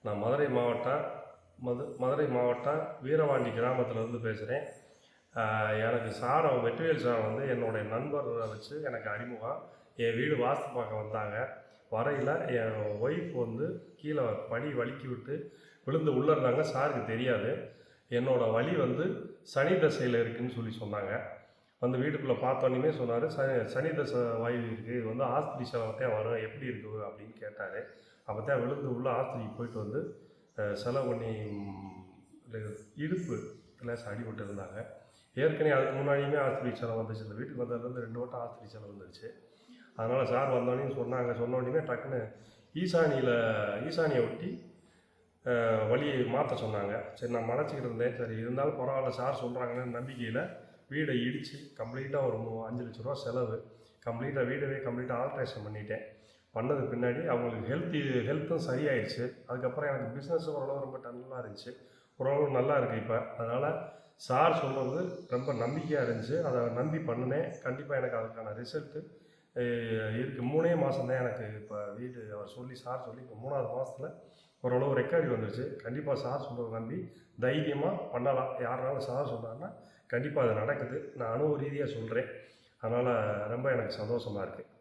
நான் மதுரை மாவட்டம் வீரவாண்டி கிராமத்திலேருந்து பேசுகிறேன். எனக்கு வெற்றிவேல் சார் வந்து என்னுடைய நண்பரை வச்சு எனக்கு அறிமுகம். என் வீடு வாஸ்து பார்க்க வந்தாங்க. வரையில் என் ஒய்ஃப் வந்து கீழே படி வழுக்கி விட்டு விழுந்து உள்ளே இருந்தாங்க. சாருக்கு தெரியாது. என்னோடய வலி வந்து சனி தசையில் இருக்குதுன்னு சொன்னாங்க. வந்து வீட்டுக்குள்ளே பார்த்தோன்னே சொன்னார், சனி தசை வாயு இருக்குது, இது வந்து ஆஸ்பத்திரி செலவுத்தான் வரும், எப்படி இருக்குது அப்படின்னு கேட்டார். அப்போ தான் விழுந்து உள்ள ஆஸ்பத்திரிக்கு போயிட்டு வந்து செலவு பண்ணி இடுப்பு லேசாக அடிபட்டு இருந்தாங்க. ஏற்கனவே அதுக்கு முன்னாடியுமே ஆஸ்பத்திரி செலவு வந்துச்சு. இந்த வீட்டுக்கு வந்ததுலேருந்து 2 வட்டம் ஆஸ்பத்திரி செலவு வந்துருச்சு. அதனால் சார் வந்தோடனே சொன்னோடனே டக்குன்னு ஈசானியை ஒட்டி வழியை மாற்ற சொன்னாங்க. சரி, நான் மறைச்சிக்கிட்டு இருந்தேன். சரி, இருந்தாலும் பரவாயில்ல, சார் சொல்கிறாங்கன்னு நம்பிக்கையில் வீடை இடித்து கம்ப்ளீட்டாக ஒரு 5 லட்ச ரூபா செலவு, கம்ப்ளீட்டாக ஆல்ட்ரேஷன் பண்ணிட்டேன். பண்ணது பின்னாடி அவங்களுக்கு ஹெல்த்தும் சரியாயிடுச்சு. அதுக்கப்புறம் எனக்கு பிஸ்னஸ் ஓரளவு ரொம்ப நல்லா இருந்துச்சு, ஓரளவு நல்லா இருக்குது இப்போ. அதனால் சார் சொல்கிறது ரொம்ப நம்பிக்கையாக இருந்துச்சு. அதை நம்பி பண்ணினேன். கண்டிப்பாக எனக்கு அதுக்கான ரிசல்ட்டு இருக்குது. 3 மாதம் தான் எனக்கு இப்போ வீடு சார் சொல்லி இப்போ 3வது மாதத்தில் ஓரளவு ரெக்கவரி வந்துருச்சு. கண்டிப்பாக சார் சொல்கிறத நம்பி தைரியமாக பண்ணலாம். யாருனாலும் சார் சொன்னாங்கன்னா கண்டிப்பாக அது நடக்குது. நான் அனுபவ ரீதியாக சொல்கிறேன். அதனால் ரொம்ப எனக்கு சந்தோஷமாக இருக்குது.